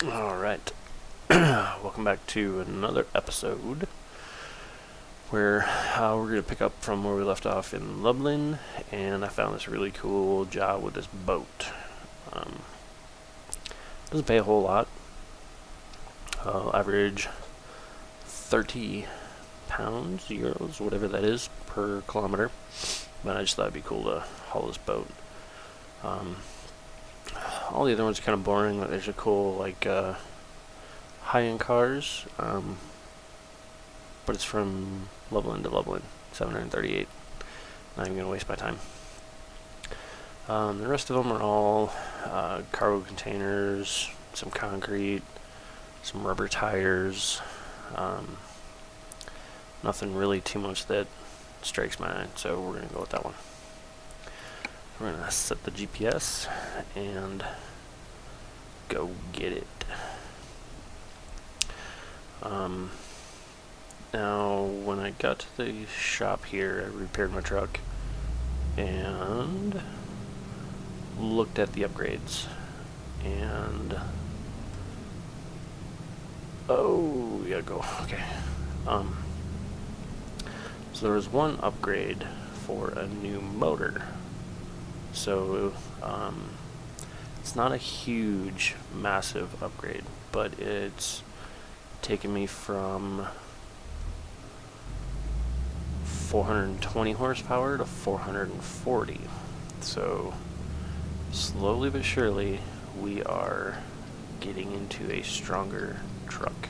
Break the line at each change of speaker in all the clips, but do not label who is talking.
Alright, welcome back to another episode where we're going to pick up from where we left off in Lublin, and I found this really cool job with this boat. Doesn't pay a whole lot, average 30 pounds, euros, whatever that is, per kilometer, but I just thought it'd be cool to haul this boat. All the other ones are kind of boring, but there's a cool, high-end cars, but it's from Lublin to Lublin, 738. Not even going to waste my time. The rest of them are all cargo containers, some concrete, some rubber tires, nothing really too much that strikes my eye, so we're going to go with that one. We're going to set the GPS and go get it. Now, when I got to the shop here, I repaired my truck and looked at the upgrades. And oh, we gotta go. Okay. So there was one upgrade for a new motor. So it's not a huge, massive upgrade, but it's taken me from 420 horsepower to 440. So slowly but surely we are getting into a stronger truck.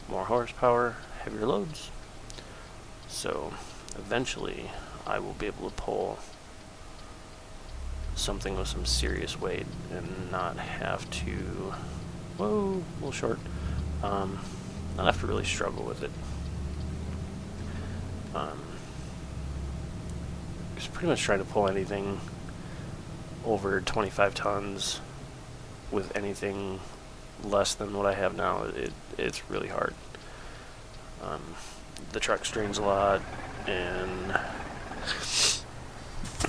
More horsepower, heavier loads. So eventually I will be able to pull something with some serious weight and not have to, whoa, a little short, not have to really struggle with it. Just pretty much trying to pull anything over 25 tons with anything less than what I have now. It's really hard. The truck strains a lot, and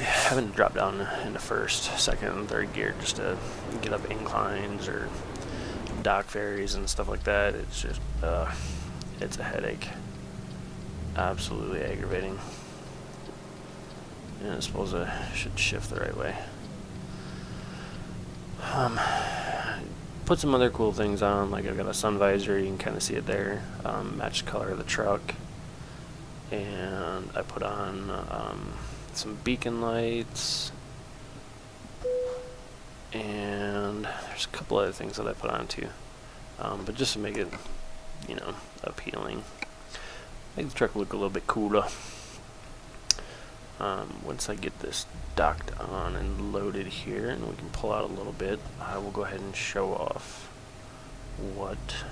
having to drop down into first, second, and third gear just to get up inclines or dock ferries and stuff like that, it's just it's a headache. Absolutely aggravating. And I suppose I should shift the right way. Put some other cool things on, like I've got a sun visor, you can kind of see it there, match the color of the truck. And I put on some beacon lights, and there's a couple other things that I put on too, but just to make it, appealing, make the truck look a little bit cooler. Once I get this docked on and loaded here, and we can pull out a little bit, I will go ahead and show off what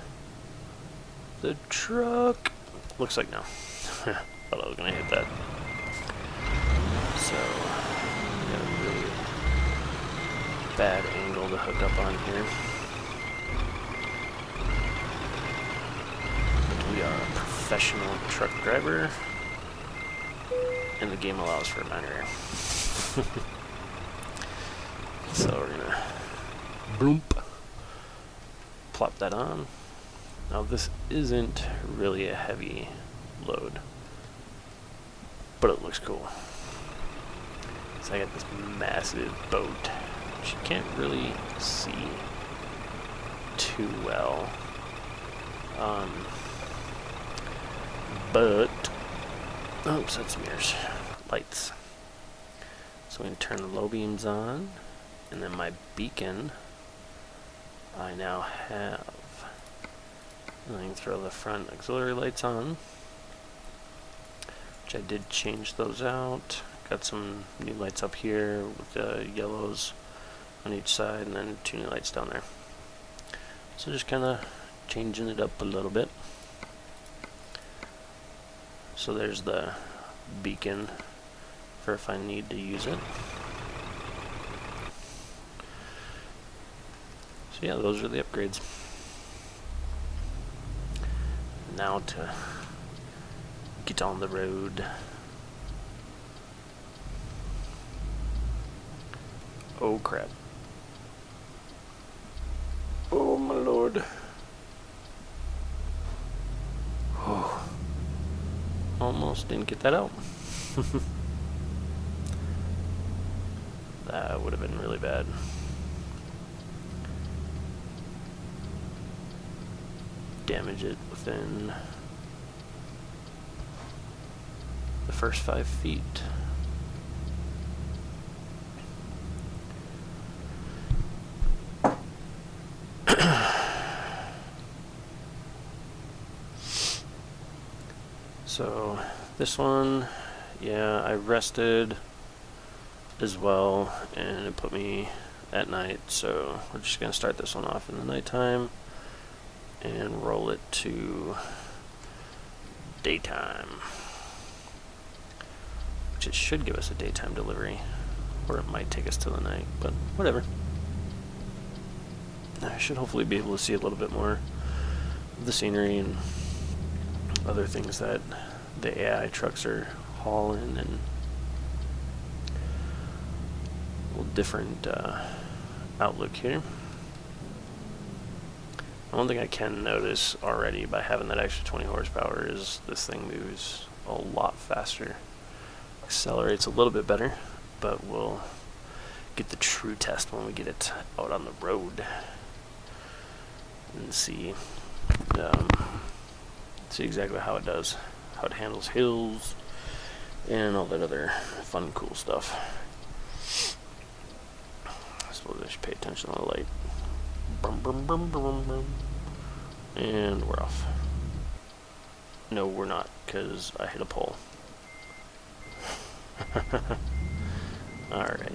the truck looks like now. Thought I was gonna hit that. So, got a really bad angle to hook up on here. But we are a professional truck driver, and the game allows for a minor. So we're gonna bloop, plop that on. Now this isn't really a heavy load, but it looks cool. So I got this massive boat, which you can't really see too well. But oops, that's mirrors. Lights. So we can turn the low beams on, and then my beacon I now have. And I can throw the front auxiliary lights on, which I did change those out. Got some new lights up here with the yellows on each side, and then 2 new lights down there. So just kind of changing it up a little bit. So there's the beacon for if I need to use it. So yeah, those are the upgrades. Now to get on the road. Oh crap. God. Oh, almost didn't get that out. That would have been really bad. Damage it within the first 5 feet. So this one, yeah, I rested as well, and it put me at night, so we're just going to start this one off in the nighttime and roll it to daytime, which it should give us a daytime delivery, or it might take us to the night, but whatever. I should hopefully be able to see a little bit more of the scenery and other things that the AI trucks are hauling, and a little different outlook here. One thing I can notice already by having that extra 20 horsepower is this thing moves a lot faster. Accelerates a little bit better, but we'll get the true test when we get it out on the road and see exactly how it does, how it handles hills, and all that other fun, cool stuff. I suppose I should pay attention to the light. Brum, brum, brum, brum, brum. And we're off. No, we're not, because I hit a pole. Alright.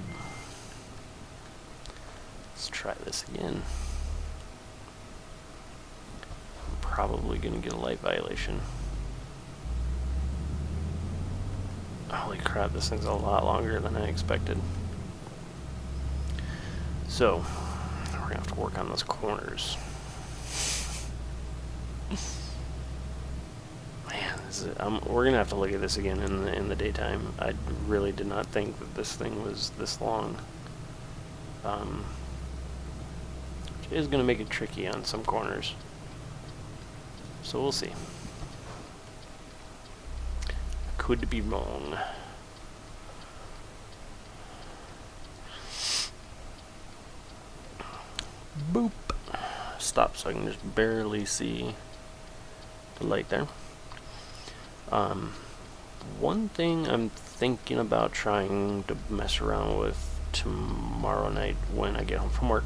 Let's try this again. I'm probably going to get a light violation. Holy crap, this thing's a lot longer than I expected. So, we're going to have to work on those corners. Man, we're going to have to look at this again in the daytime. I really did not think that this thing was this long. Which is going to make it tricky on some corners. So we'll see. Could be wrong. Boop. Stop so I can just barely see the light there. One thing I'm thinking about trying to mess around with tomorrow night when I get home from work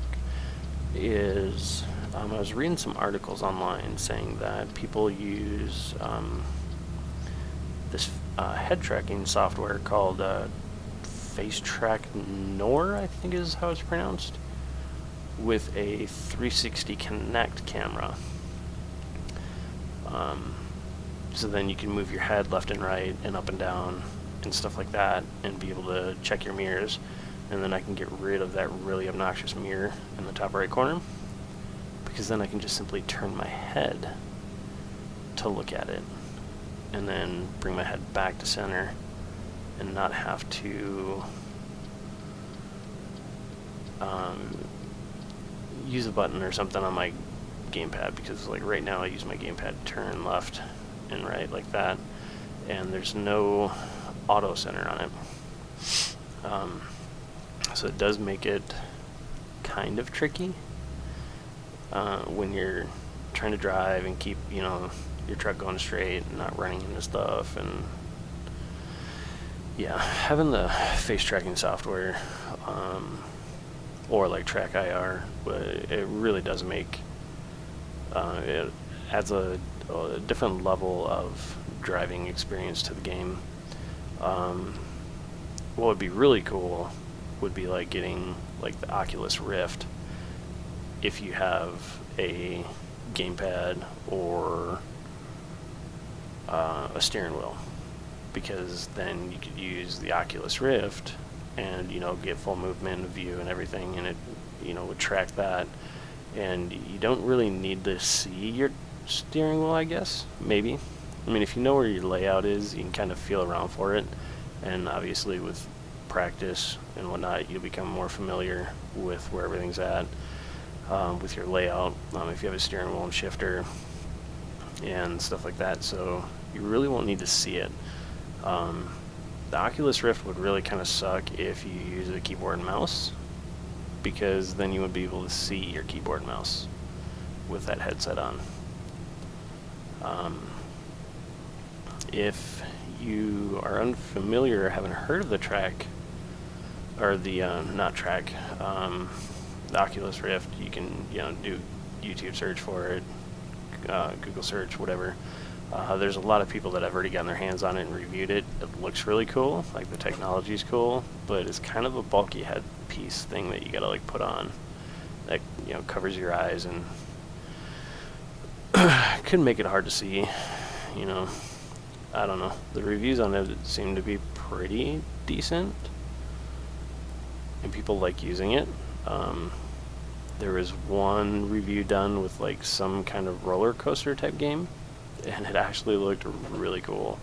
is I was reading some articles online saying that people use this head tracking software called Face Track Nor, I think is how it's pronounced, with a 360 Connect camera. So then you can move your head left and right and up and down and stuff like that and be able to check your mirrors. And then I can get rid of that really obnoxious mirror in the top right corner, because then I can just simply turn my head to look at it and then bring my head back to center and not have to use a button or something on my gamepad, because like right now I use my gamepad to turn left and right like that, and there's no auto center on it. So it does make it kind of tricky when you're trying to drive and keep, your truck going straight and not running into stuff. And yeah, having the face tracking software or like Track IR, it really does make it adds a different level of driving experience to the game. What would be really cool would be like getting like the Oculus Rift if you have a gamepad or a steering wheel, because then you could use the Oculus Rift and get full movement view and everything, and it would track that, and you don't really need to see your steering wheel, I guess. Maybe, I mean, if you know where your layout is, you can kind of feel around for it, and obviously with practice and whatnot you'll become more familiar with where everything's at. with your layout, if you have a steering wheel and shifter and stuff like that. So you really won't need to see it. The Oculus Rift would really kind of suck if you use a keyboard and mouse, because then you would be able to see your keyboard and mouse with that headset on. If you are unfamiliar or haven't heard of the track, or the not track, the Oculus Rift, you can do YouTube search for it, Google search, whatever. There's a lot of people that have already gotten their hands on it and reviewed it. It looks really cool, like the technology's cool, but it's kind of a bulky headpiece thing that you gotta like put on that covers your eyes and could make it hard to see. I don't know. The reviews on it seem to be pretty decent, and people like using it. There was one review done with like some kind of roller coaster type game, and it actually looked really cool.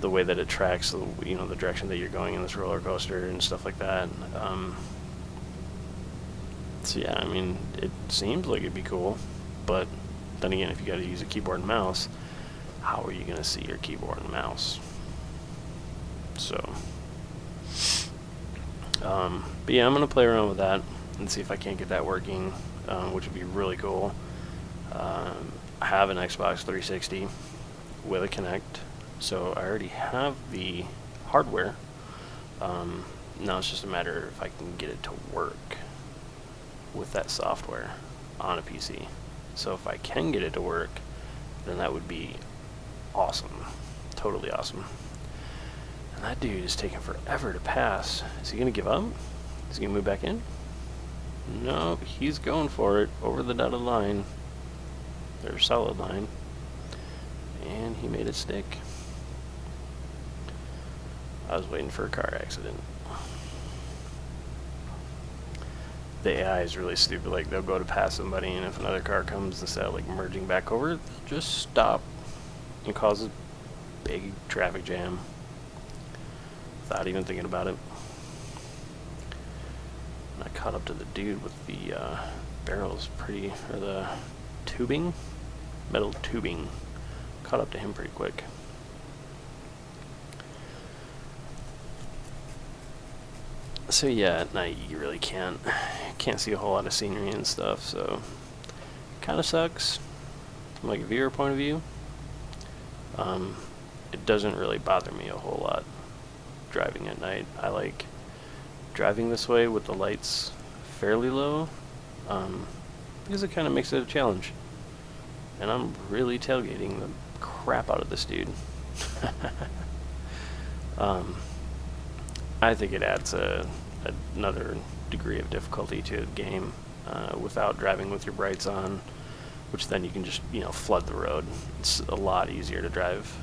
The way that it tracks, the direction that you're going in this roller coaster and stuff like that. So yeah, I mean, it seems like it'd be cool, but then again, if you got to use a keyboard and mouse, how are you going to see your keyboard and mouse? So, but yeah, I'm going to play around with that and see if I can't get that working, which would be really cool. I have an Xbox 360 with a Kinect, so I already have the hardware. Now it's just a matter if I can get it to work with that software on a PC. So if I can get it to work, then that would be awesome. Totally awesome. And that dude is taking forever to pass. Is he going to give up? Is he going to move back in? No, he's going for it over the dotted line. Or solid line. And he made it stick. I was waiting for a car accident. The AI is really stupid. Like, they'll go to pass somebody, and if another car comes, instead of like merging back over, they'll just stop and cause a big traffic jam without even thinking about it. And I caught up to the dude with the barrels or the tubing, metal tubing. Caught up to him pretty quick. So yeah, at night you really can't see a whole lot of scenery and stuff, so kind of sucks from like a viewer point of view. It doesn't really bother me a whole lot driving at night. I like driving this way with the lights fairly low, because it kind of makes it a challenge. And I'm really tailgating the crap out of this dude. I think it adds another degree of difficulty to the game without driving with your brights on, which then you can just flood the road. It's a lot easier to drive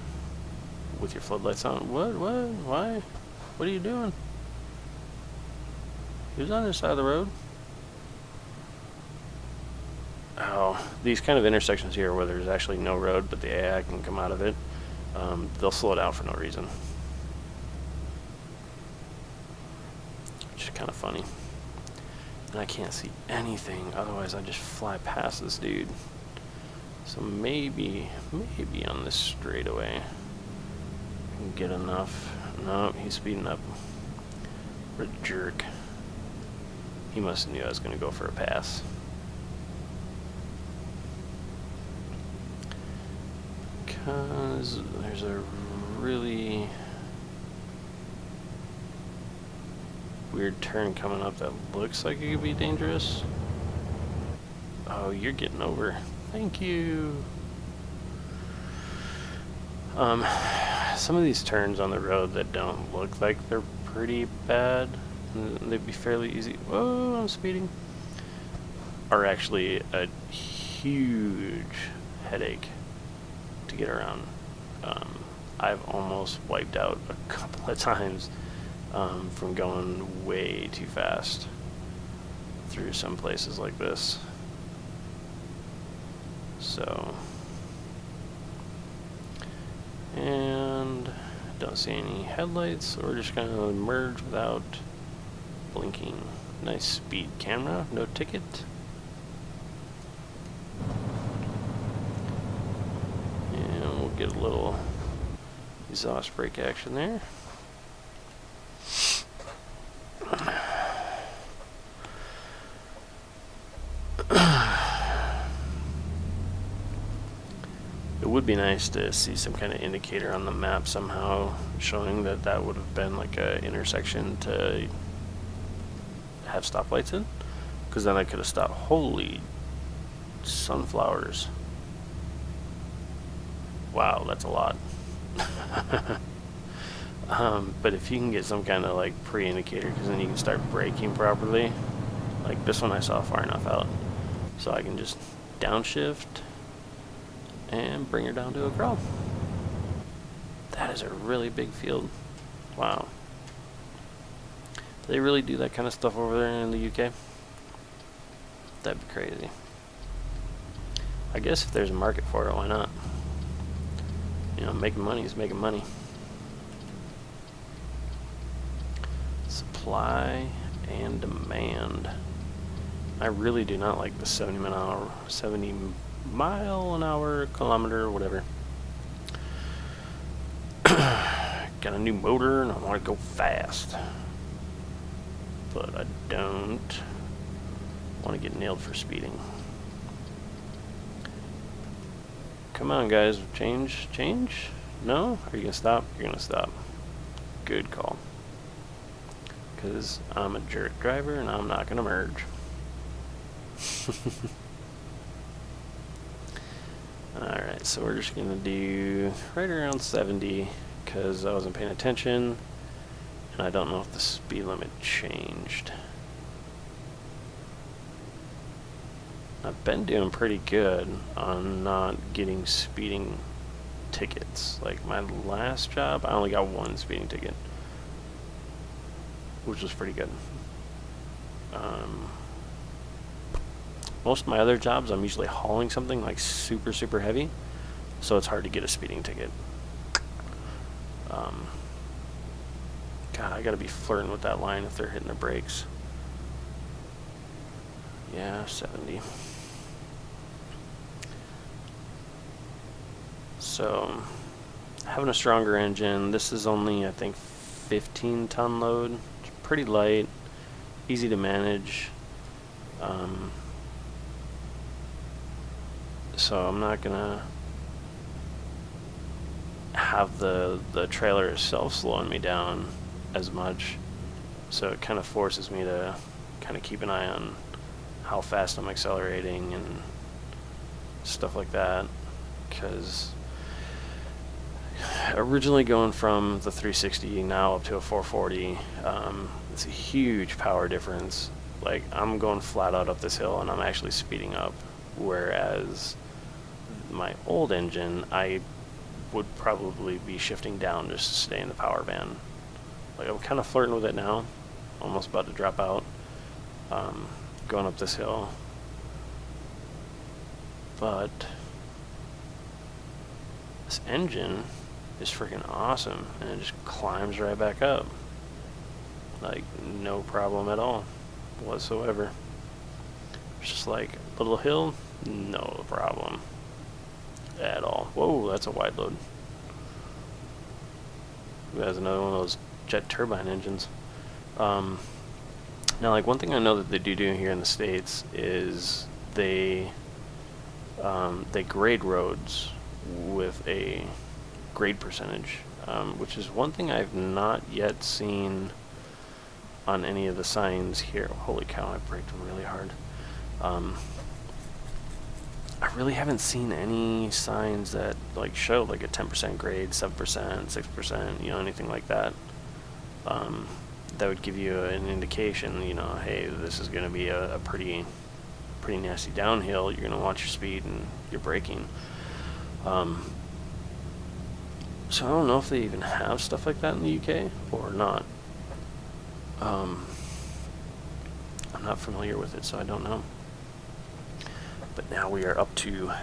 with your floodlights on. What? Why? What are you doing? He was on this side of the road. Oh, these kind of intersections here where there's actually no road, but the AI can come out of it, they'll slow down for no reason. Which is kind of funny. And I can't see anything, otherwise I just fly past this dude. So maybe on this straightaway I can get enough. No, he's speeding up. What a jerk. He must have knew I was going to go for a pass. Because there's a really weird turn coming up that looks like it could be dangerous. Oh, you're getting over. Thank you. Some of these turns on the road that don't look like they're pretty bad, and they'd be fairly easy. Whoa, I'm speeding. Are actually a huge headache to get around. I've almost wiped out a couple of times from going way too fast through some places like this. So, and don't see any headlights, so we're just gonna merge without blinking. Nice speed camera, no ticket. And we'll get a little exhaust brake action there. It would be nice to see some kind of indicator on the map somehow showing that that would have been like a intersection to have stoplights in, because then I could have stopped. Holy sunflowers. Wow, that's a lot. But if you can get some kind of like pre-indicator, because then you can start braking properly. Like this one I saw far enough out, so I can just downshift and bring her down to a crawl. That is a really big field. Wow. Do they really do that kind of stuff over there in the UK? That'd be crazy. I guess if there's a market for it, why not? You know, making money is making money. Supply and demand. I really do not like the 70 mile an hour, kilometer, whatever. Got a new motor and I want to go fast. But I don't want to get nailed for speeding. Come on, guys. Change? No? Are you going to stop? You're going to stop. Good call. Because I'm a jerk driver and I'm not going to merge. Alright, so we're just going to do right around 70 because I wasn't paying attention and I don't know if the speed limit changed. I've been doing pretty good on not getting speeding tickets. Like my last job, I only got one speeding ticket, which was pretty good. Most of my other jobs, I'm usually hauling something like super, super heavy, so it's hard to get a speeding ticket. God, I gotta be flirting with that line if they're hitting their brakes. Yeah, 70. So, having a stronger engine, this is only, I think, 15-ton load. It's pretty light, easy to manage. So I'm not gonna have the trailer itself slowing me down as much, so it kind of forces me to kind of keep an eye on how fast I'm accelerating and stuff like that, because originally going from the 360 now up to a 440, it's a huge power difference. Like I'm going flat out up this hill and I'm actually speeding up, whereas my old engine, I would probably be shifting down just to stay in the power band. Like I'm kind of flirting with it now, almost about to drop out, going up this hill. But this engine is freaking awesome, and it just climbs right back up. Like no problem at all whatsoever. It's just like a little hill, no problem at all. Whoa, that's a wide load. That's another one of those jet turbine engines. Now, like one thing I know that they do here in the States is they grade roads with a grade percentage, which is one thing I've not yet seen on any of the signs here. Holy cow, I braked really hard. I really haven't seen any signs that like show like a 10% grade, 7%, 6%, you know, anything like that. That would give you an indication, you know, hey, this is going to be a pretty nasty downhill. You're going to watch your speed and your braking. So I don't know if they even have stuff like that in the UK or not. I'm not familiar with it, so I don't know. But now we are up to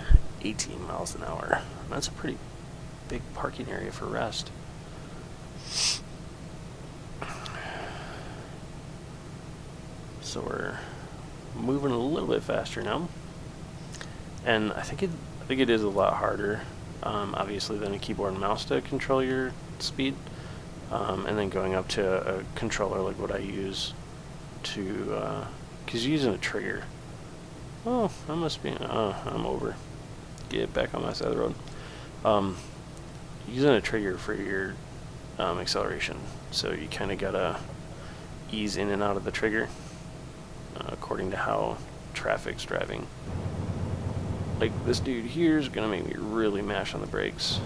18 miles an hour. That's a pretty big parking area for rest. So we're moving a little bit faster now, and I think it is a lot harder, obviously, than a keyboard and mouse to control your speed, and then going up to a controller like what I use to, because using a trigger. Oh, I must be. I'm over. Get back on my side of the road. Using a trigger for your acceleration, so you kind of gotta ease in and out of the trigger according to how traffic's driving. Like this dude here is gonna make me really mash on the brakes.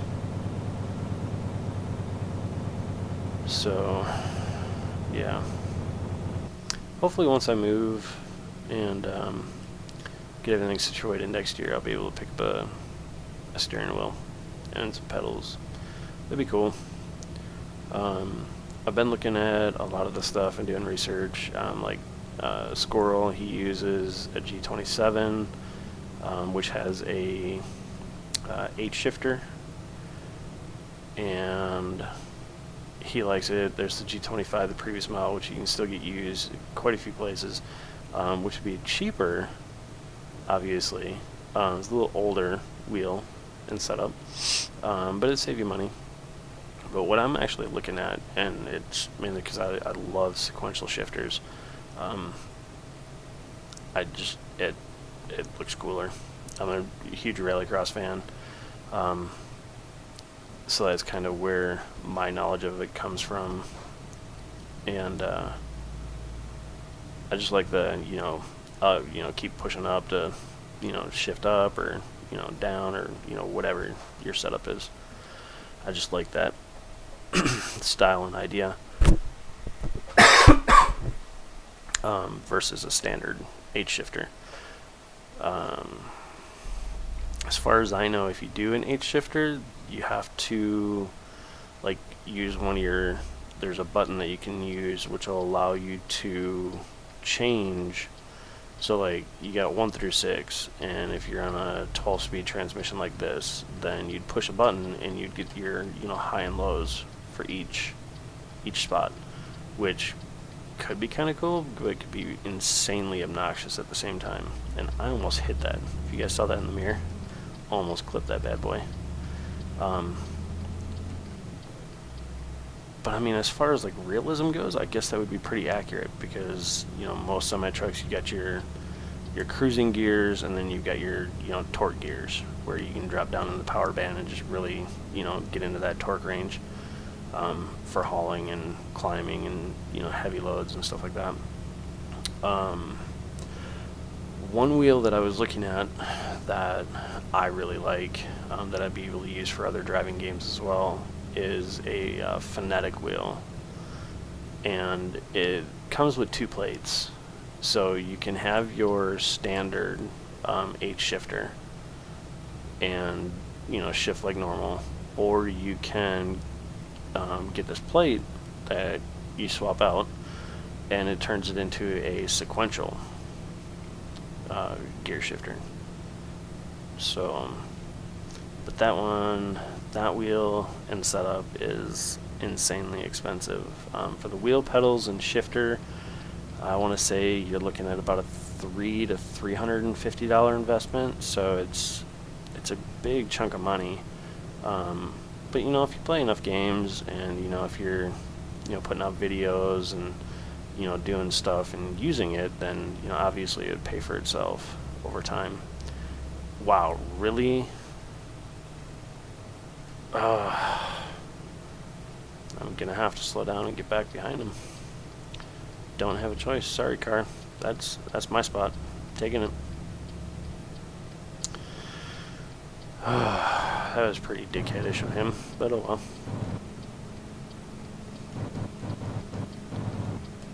So yeah, hopefully once I move and get everything situated next year, I'll be able to pick up a steering wheel and some pedals. That'd be cool. I've been looking at a lot of the stuff and doing research. Like Squirrel, he uses a G27, which has a H shifter, and he likes it. There's the G25, the previous model, which you can still get used quite a few places, which would be cheaper, obviously. It's a little older wheel and setup, but it'd save you money. But what I'm actually looking at, and it's mainly because I love sequential shifters, it looks cooler. I'm a huge rallycross fan, so that's kind of where my knowledge of it comes from, and I just like the keep pushing up to shift up or down or whatever your setup is. I just like that style and idea versus a standard H shifter. As far as I know, if you do an H shifter, you have to use one of your, there's a button that you can use which will allow you to change. So you got 1 through 6, and if you're on a 12-speed transmission like this, then you'd push a button and you'd get your high and lows for each spot, which could be kind of cool, but it could be insanely obnoxious at the same time. And I almost hit that. If you guys saw that in the mirror, almost clipped that bad boy. But I mean, as far as realism goes, I guess that would be pretty accurate, because most semi trucks, you got your cruising gears, and then you've got your torque gears, where you can drop down in the power band and just really get into that torque range for hauling and climbing and heavy loads and stuff like that. One wheel that I was looking at that I really like, that I'd be able to use for other driving games as well, is a phonetic wheel, and it comes with 2 plates, so you can have your standard H shifter and shift like normal, or you can get this plate that you swap out, and it turns it into a sequential gear shifter. So but that wheel and setup is insanely expensive. For the wheel, pedals, and shifter, I want to say you're looking at about a $300 to $350 investment. So it's a big chunk of money. But if you play enough games, and if you're putting out videos and doing stuff and using it, then obviously it would pay for itself over time. Wow, really? I'm gonna have to slow down and get back behind him. Don't have a choice. Sorry, car. That's my spot. Taking it. That was pretty dickheadish of him, but oh well.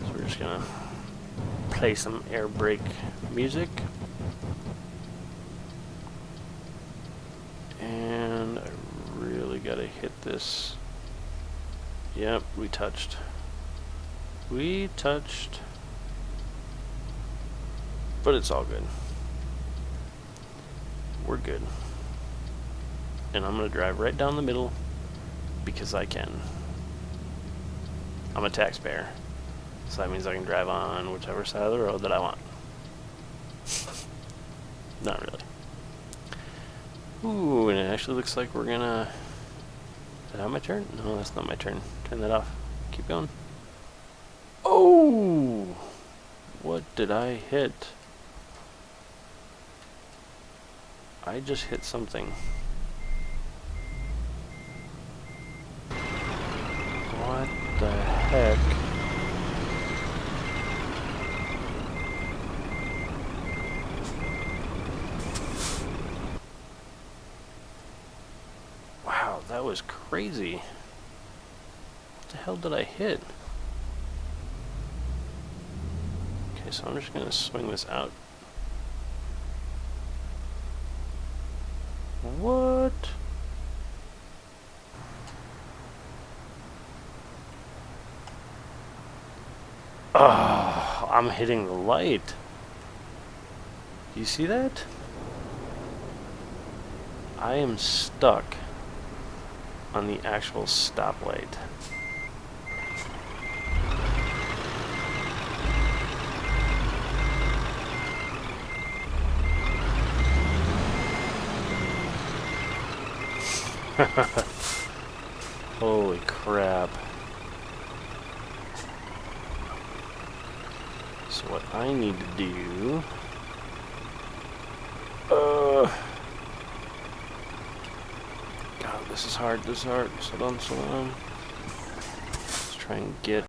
So we're just gonna play some air brake music. And I really gotta hit this. Yep, we touched. But it's all good. We're good. And I'm gonna drive right down the middle because I can. I'm a taxpayer. So that means I can drive on whichever side of the road that I want. Not really. Ooh, and it actually looks like we're gonna... Is that my turn? No, that's not my turn. Turn that off. Keep going. Oh! What did I hit? I just hit something. What the heck? Wow, that was crazy. What the hell did I hit? Okay, so I'm just gonna swing this out. What? Oh, I'm hitting the light. Do you see that? I am stuck on the actual stoplight. Holy crap. So what I need to do... God, this is hard, this is hard. Slow down, slow down. Let's try and get